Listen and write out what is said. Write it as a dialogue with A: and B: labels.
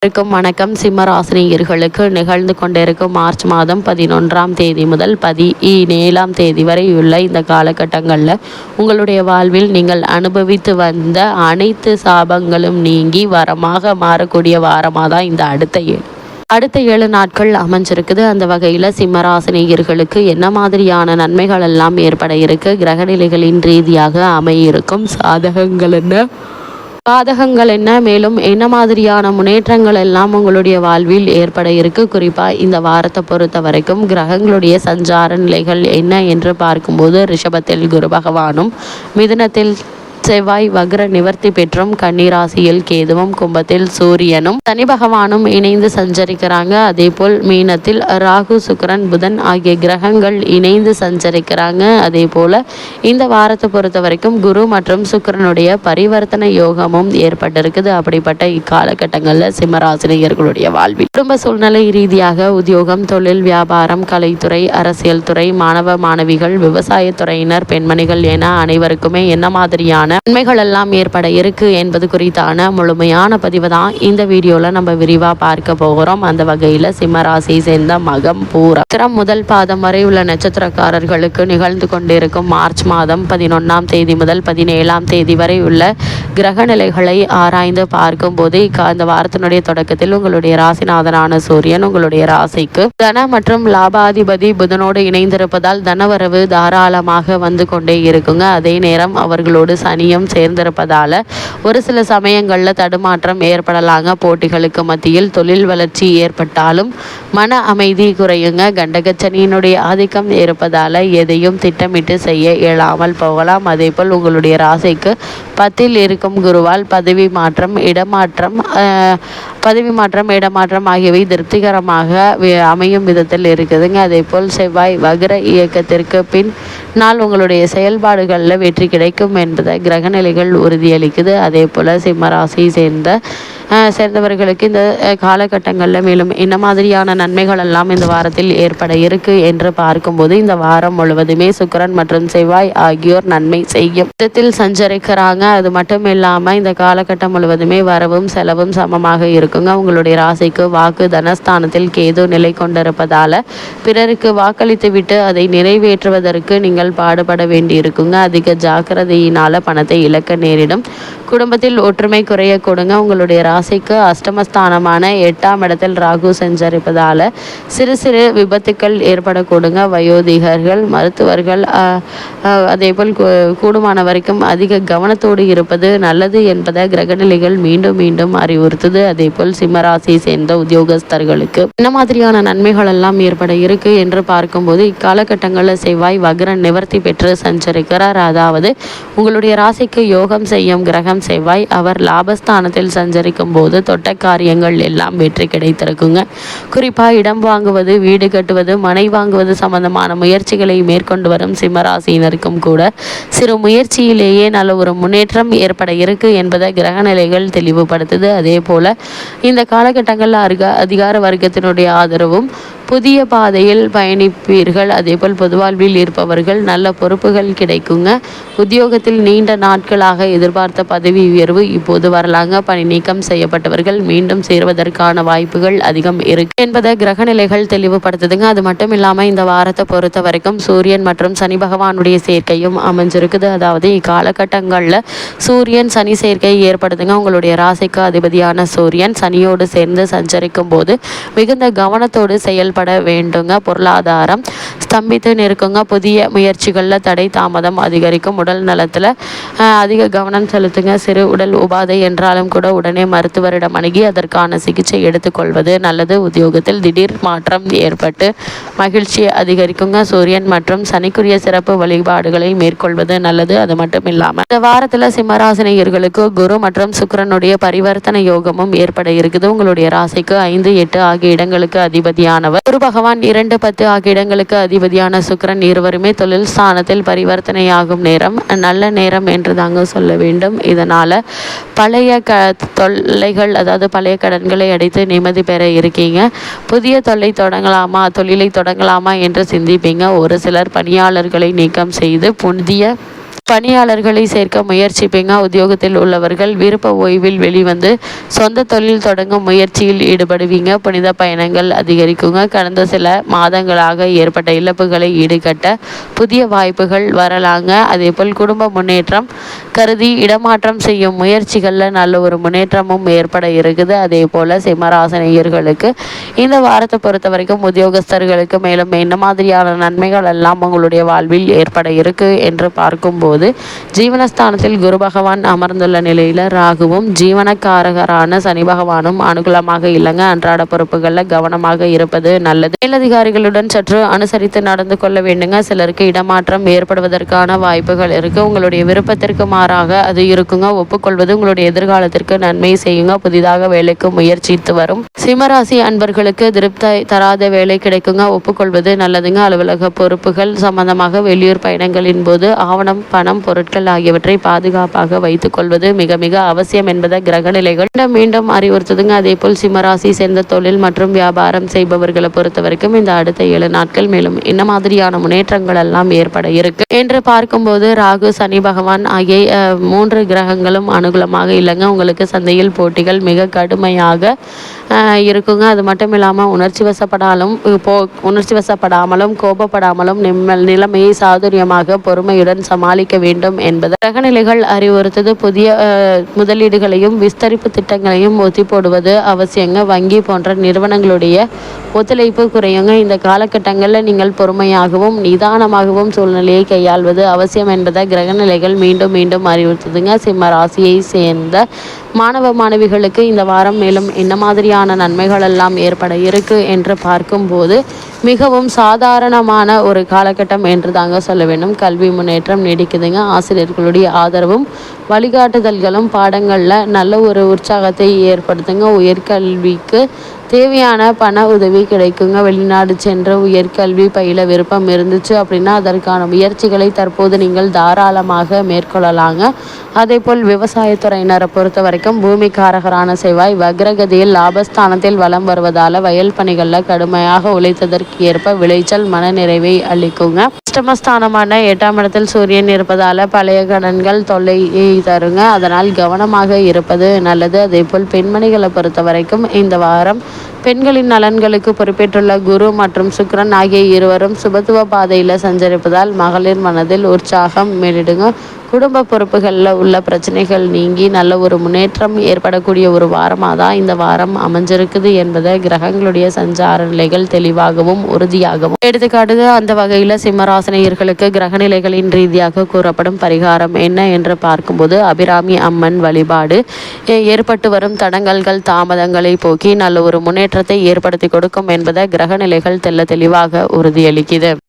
A: வணக்கம். சிம்ம ராசினியர்களுக்கு நிகழ்ந்து கொண்டிருக்கும் மார்ச் மாதம் 11ஆம் தேதி முதல் 17ஆம் தேதி வரை உள்ள இந்த காலகட்டங்களில் உங்களுடைய வாழ்வில் நீங்கள் அனுபவித்து வந்த அனைத்து சாபங்களும் நீங்கி வரமாக மாறக்கூடிய வாரமாக தான் இந்த அடுத்த 7 நாட்கள் அமைஞ்சிருக்குது. அந்த வகையில் சிம்மராசினியர்களுக்கு என்ன மாதிரியான நன்மைகள் எல்லாம் ஏற்பட இருக்கு, கிரகநிலைகளின் ரீதியாக அமையிருக்கும் சாதகங்கள் என்ன, பாதகங்கள் என்ன, மேலும் என்ன மாதிரியான முன்னேற்றங்கள் எல்லாம் உங்களுடைய வாழ்வில் ஏற்பட இருக்கு, குறிப்பாக இந்த வாரத்தை பொறுத்த வரைக்கும் கிரகங்களுடைய சஞ்சார நிலைகள் என்ன என்று பார்க்கும்போது ரிஷபத்தில் குரு பகவானும், மிதுனத்தில் செவ்வாய் வக்ர நிவர்த்தி பெற்றும், கன்னிராசியில் கேதுவும், கும்பத்தில் சூரியனும் சனி பகவானும் இணைந்து சஞ்சரிக்கிறாங்க. அதே போல் மீனத்தில் ராகு சுக்கிரன் புதன் ஆகிய கிரகங்கள் இணைந்து சஞ்சரிக்கிறாங்க. அதே போல இந்த வாரத்தை பொறுத்த வரைக்கும் குரு மற்றும் சுக்கிரனுடைய பரிவர்த்தனை யோகமும் ஏற்பட்டிருக்குது. அப்படிப்பட்ட இக்காலகட்டங்களில் சிம்மராசினியர்களுடைய வாழ்வில் குடும்ப சூழ்நிலை ரீதியாக உத்தியோகம், தொழில், வியாபாரம், கலைத்துறை, அரசியல் துறை, மாணவ மாணவிகள், விவசாயத்துறையினர், பெண்மணிகள் என அனைவருக்குமே என்ன மாதிரியான நன்மைகள் எல்லாம் ஏற்பட இருக்கு என்பது குறித்தான முழுமையான பதிவு தான் இந்த வீடியோவில் நம்ம விரிவாக பார்க்க போகிறோம். அந்த வகையில் சிம்மராசியை சேர்ந்த மகம், பூரம் முதல் பாதம் வரை உள்ள நட்சத்திரக்காரர்களுக்கு நிகழ்ந்து கொண்டிருக்கும் மார்ச் மாதம் 11ஆம் தேதி முதல் 17ஆம் தேதி வரை உள்ள கிரக நிலைகளை ஆராய்ந்து பார்க்கும்போது இந்த வாரத்தினுடைய தொடக்கத்தில் உங்களுடைய ராசிநாதனான சூரியன் உங்களுடைய ராசிக்கு தன மற்றும் லாபாதிபதி புதனோடு இணைந்திருப்பதால் தனவரவு தாராளமாக வந்து கொண்டே இருக்குங்க. அதே நேரம் அவர்களோடு சனியும் சேர்ந்திருப்பதால ஒரு சில சமயங்களில் தடுமாற்றம் ஏற்படலாங்க. போட்டிகளுக்கு மத்தியில் தொழில் வளர்ச்சி ஏற்பட்டாலும் மன அமைதி குறையுங்க. கண்டகச்சனியினுடைய ஆதிக்கம் இருப்பதால எதையும் திட்டமிட்டு செய்ய இயலாமல் போகலாம். அதே போல் உங்களுடைய ராசிக்கு 10ல் இருக்கும் குருவால் பதவி மாற்றம் இடமாற்றம் ஆகியவை திருப்திகரமாக அமையும் விதத்தில் இருக்குதுங்க. அதே போல் செவ்வாய் வக்ர இயக்கத்திற்கு பின் நாள் உங்களுடைய செயல்பாடுகளில் வெற்றி கிடைக்கும் என்பதை கிரகநிலைகள் உறுதியளிக்குது. அதே போல் சிம்மராசியை சேர்ந்தவர்களுக்கு இந்த காலகட்டங்களில் மேலும் என்ன மாதிரியான நன்மைகள் எல்லாம் இந்த வாரத்தில் ஏற்பட இருக்கு என்று பார்க்கும்போது இந்த வாரம் முழுவதுமே சுக்கிரன் மற்றும் செவ்வாய் ஆகியோர் நன்மை செய்யும் விதத்தில் சஞ்சரிக்கிறாங்க. அது மட்டும் இல்லாமல் இந்த காலகட்டம் முழுவதுமே வரவும் செலவும் சமமாக இருக்குங்க. உங்களுடைய ராசிக்கு வாக்கு தனஸ்தானத்தில் கேது நிலை கொண்டிருப்பதால பிறருக்கு வாக்களித்து விட்டு அதை நிறைவேற்றுவதற்கு நீங்கள் பாடுபட வேண்டி இருக்குங்க. அதிக ஜாக்கிரதையினால பணத்தை இழக்க நேரிடும். குடும்பத்தில் ஒற்றுமை குறைய கொடுங்க. உங்களுடைய ராசிக்கு அஷ்டமஸ்தானமான 8ஆம் இடத்தில் ராகு சஞ்சரிப்பதால சிறு சிறு விபத்துக்கள் ஏற்படக்கூடுங்க. வயோதிகர்கள், மருத்துவர்கள் அதேபோல் கூடுமான வரைக்கும் அதிக கவனத்தோடு இருப்பது நல்லது என்பதை கிரகநிலைகள் மீண்டும் மீண்டும் அறிவுறுத்துது. அதே போல் சிம்மராசியை சேர்ந்த உத்தியோகஸ்தர்களுக்கு என்ன மாதிரியான நன்மைகள் எல்லாம் ஏற்பட இருக்கு என்று பார்க்கும்போது இக்காலகட்டங்களில் செவ்வாய் வக்ர நிவர்த்தி பெற்று சஞ்சரிக்கிறார். அதாவது உங்களுடைய ராசிக்கு யோகம் செய்யும் கிரகம் செவ்வாய். அவர் லாபஸ்தானத்தில் சஞ்சரிக்கும் போது தொட்ட காரியங்கள் எல்லாம் வெற்றி கிடைத்திருக்குங்க. குறிப்பாக இடம் வாங்குவது, வீடு கட்டுவது, மனை வாங்குவது சம்பந்தமான முயற்சிகளை மேற்கொண்டு வரும் சிம்மராசியினருக்கும் கூட சிறு முயற்சியிலேயே நல்ல ஒரு முன்னேற்றம் ஏற்பட இருக்கு என்பதை கிரகநிலைகள் தெளிவுபடுத்துது. அதே போல இந்த காலகட்டங்களில் அதிகார வர்க்கத்தினுடைய ஆதரவும், புதிய பாதையில் பயணிப்பீர்கள். அதேபோல் பொது வாழ்வில் இருப்பவர்கள் நல்ல பொறுப்புகள் கிடைக்குங்க. உத்தியோகத்தில் நீண்ட நாட்களாக எதிர்பார்த்த பதவி உயர்வு இப்போது வரலாங்க. பணி நீக்கம் செய்யப்பட்டவர்கள் மீண்டும் சேர்வதற்கான வாய்ப்புகள் அதிகம் இருக்கு என்பதை கிரகநிலைகள் தெளிவுபடுத்துதுங்க. அது மட்டும் இல்லாமல் இந்த வாரத்தை பொறுத்த வரைக்கும் சூரியன் மற்றும் சனி பகவானுடைய சேர்க்கையும் அமைஞ்சிருக்குது. அதாவது இக்காலகட்டங்களில் சூரியன் சனி சேர்க்கை ஏற்படுதுங்க. உங்களுடைய ராசிக்கு அதிபதியான சூரியன் சனியோடு சேர்ந்து சஞ்சரிக்கும் போது மிகுந்த கவனத்தோடு செயல்பட வேண்டுங்க. பொருளாதாரம் ஸ்தம்பித்து நிற்குங்க. புதிய முயற்சிகளில் தடை தாமதம் அதிகரிக்கும். உடல் நலத்தில் அதிக கவனம் செலுத்துங்க. சிறு உடல் உபாதை என்றாலும் கூட உடனே மருத்துவரிடம் அணுகி அதற்கான சிகிச்சை எடுத்துக்கொள்வது நல்லது. உத்தியோகத்தில் திடீர் மாற்றம் ஏற்பட்டு மகிழ்ச்சி அதிகரிக்குங்க. சூரியன் மற்றும் சனிக்குரிய சிறப்பு வழிபாடுகளை மேற்கொள்வது நல்லது. அது மட்டும் இல்லாமல் இந்த வாரத்தில் சிம்மராசினியர்களுக்கு குரு மற்றும் சுக்கிரனுடைய பரிவர்த்தனை யோகமும் ஏற்பட இருக்குது. உங்களுடைய ராசிக்கு 5, 8 ஆகிய இடங்களுக்கு அதிபதியானவர் குரு பகவான், 2, 10 ஆகிய இடங்களுக்கு அதிபதியான சுக்கிரன் இருவருமே தொழில் ஸ்தானத்தில் பரிவர்த்தனையாகும் நேரம் நல்ல நேரம் என்று தாங்க சொல்ல வேண்டும். இதனால பழைய தொல்லைகள், அதாவது பழைய கடன்களை அடைத்து நிம்மதி பெற இருக்கீங்க. புதிய தொழிலை தொடங்கலாமா என்று சிந்திப்பீங்க. ஒரு சிலர் பணியாளர்களை நீக்கம் செய்து புதிய பணியாளர்களை சேர்க்க முயற்சிப்பீங்க. உத்தியோகத்தில் உள்ளவர்கள் விருப்ப ஓய்வில் வெளிவந்து சொந்த தொழில் தொடங்கும் முயற்சியில் ஈடுபடுவீங்க. புனித பயணங்கள் அதிகரிக்குங்க. கடந்த சில மாதங்களாக ஏற்பட்ட இழப்புகளை ஈடுகட்ட புதிய வாய்ப்புகள் வரலாங்க. அதேபோல் குடும்ப முன்னேற்றம் கருதி இடமாற்றம் செய்யும் முயற்சிகளில் நல்ல ஒரு முன்னேற்றமும் ஏற்பட இருக்குது. அதே போல் சிம்மராசினியர்களுக்கு இந்த வாரத்தை பொறுத்த வரைக்கும் உத்தியோகஸ்தர்களுக்கு மேலும் என்ன மாதிரியான நன்மைகள் எல்லாம் உங்களுடைய வாழ்வில் ஏற்பட இருக்கு என்று பார்க்கும்போது, ஜீவனஸ்தானத்தில் குரு பகவான் அமர்ந்துள்ள நிலையில் ராகுவும் ஜீவனக்காரகரான சனி பகவானும் அனுகூலமாக இல்லைங்க. அன்றாட பொறுப்புகளில் கவனமாக இருப்பது நல்லது. மேலதிகாரிகளுடன் சற்று அனுசரித்து நடந்து கொள்ள வேண்டுங்க. சிலருக்கு இடமாற்றம் ஏற்படுவதற்கான வாய்ப்புகள் இருக்கு. உங்களுடைய விருப்பத்திற்கு மாறாக அது இருக்குங்க. ஒப்புக்கொள்வது உங்களுடைய எதிர்காலத்திற்கு நன்மை செய்யுங்க. புதிதாக வேலைக்கு முயற்சித்து வரும் சிம்மராசி அன்பர்களுக்கு திருப்தி தராத வேலை கிடைக்குங்க. ஒப்புக்கொள்வது நல்லதுங்க. அலுவலக பொறுப்புகள் சம்பந்தமாக வெளியூர் பயணங்களின் போது ஆவணம், பணம், பொருட்கள் ஆகியவற்றை பாதுகாப்பாக வைத்துக் கொள்வது மிக மிக அவசியம் என்பதை கிரக நிலைகள் மீண்டும் அறிவுறுத்துதுங்க. அதே போல் சிம்மராசி சேர்ந்த தொழில் மற்றும் வியாபாரம் செய்பவர்களை பொறுத்த வரைக்கும் இந்த அடுத்த 7 நாட்கள் மேலும் என்ன மாதிரியான முன்னேற்றங்கள் எல்லாம் ஏற்பட இருக்கு என்று பார்க்கும்போது, ராகு, சனி பகவான் ஆகிய 3 கிரகங்களும் அனுகூலமாக இல்லைங்க. உங்களுக்கு சந்தையில் போட்டிகள் மிக கடுமையாக இருக்குங்க. அது மட்டும் இல்லாமல் உணர்ச்சி வசப்படாமலும் கோபப்படாமலும் நிலைமையை சாதுரியமாக பொறுமையுடன் சமாளிக்க வேண்டும் என்பது கிரகநிலைகள் அறிவுறுத்தது. புதிய முதலீடுகளையும் விஸ்தரிப்பு திட்டங்களையும் ஒத்தி போடுவது அவசியங்க. வங்கி போன்ற நிறுவனங்களுடைய ஒத்துழைப்பு குறையுங்க. இந்த காலகட்டங்களில் நீங்கள் பொறுமையாகவும் நிதானமாகவும் சூழ்நிலையை கையாள்வது அவசியம் என்பதை கிரகநிலைகள் மீண்டும் மீண்டும் அறிவுறுத்துதுங்க. சிம்ம ராசியை சேர்ந்த மாணவ மாணவிகளுக்கு இந்த வாரம் மேலும் என்ன மாதிரியான நன்மைகள் எல்லாம் ஏற்பட இருக்கு என்று பார்க்கும்போது, மிகவும் சாதாரணமான ஒரு காலகட்டம் என்று தாங்க சொல்ல வேண்டும். கல்வி முன்னேற்றம் நீடிக்குதுங்க. ஆசிரியர்களுடைய ஆதரவும் வழிகாட்டுதல்களும் பாடங்களில் நல்ல ஒரு உற்சாகத்தை ஏற்படுத்துங்க. உயர்கல்விக்கு தேவையான பண உதவி கிடைக்குங்க. வெளிநாடு சென்று உயர்கல்வி பயில விருப்பம் இருந்துச்சு அப்படின்னா அதற்கான முயற்சிகளை தற்போது நீங்கள் தாராளமாக மேற்கொள்ளலாங்க. அதே போல் விவசாயத்துறையினரை பொறுத்த வரைக்கும் பூமிக்காரகரான செவ்வாய் வக்ரகதியில் லாபஸ்தானத்தில் வலம் வருவதால் வயல் பணிகளில் கடுமையாக உழைத்ததற்கு ஏற்ப விளைச்சல் மன நிறைவை அளிக்குங்க. அஷ்டமஸ்தானமான 8ஆம் இடத்தில் சூரியன் இருப்பதால் பழைய கடன்கள் தொல்லையை தருங்க. அதனால் கவனமாக இருப்பது நல்லது. அதே போல் பெண்மணிகளை பொறுத்த வரைக்கும் இந்த வாரம் பெண்களின் நலன்களுக்கு பொறுப்பேற்றுள்ள குரு மற்றும் சுக்கிரன் ஆகிய இருவரும் சுபத்துவ பாதையில் சஞ்சரிப்பதால் மகளிர் மனதில் உற்சாகம் மேலிடுங்க. குடும்ப பொறுப்புகளில் உள்ள பிரச்சனைகள் நீங்கி நல்ல ஒரு முன்னேற்றம் ஏற்படக்கூடிய ஒரு வாரமாக தான் இந்த வாரம் அமைஞ்சிருக்குது என்பதை கிரகங்களுடைய சஞ்சார நிலைகள் தெளிவாகவும் உறுதியாகவும் எடுத்துக்காட்டுது. அந்த வகையில் சிம்மராசினியர்களுக்கு கிரகநிலைகளின் ரீதியாக கூறப்படும் பரிகாரம் என்ன என்று பார்க்கும்போது, அபிராமி அம்மன் வழிபாடு ஏற்பட்டு வரும் தடங்கல்கள் தாமதங்களை போக்கி நல்ல ஒரு முன்னேற்றத்தை ஏற்படுத்தி கொடுக்கும் என்பதை கிரகநிலைகள் தெளிவாக உறுதியளிக்குது.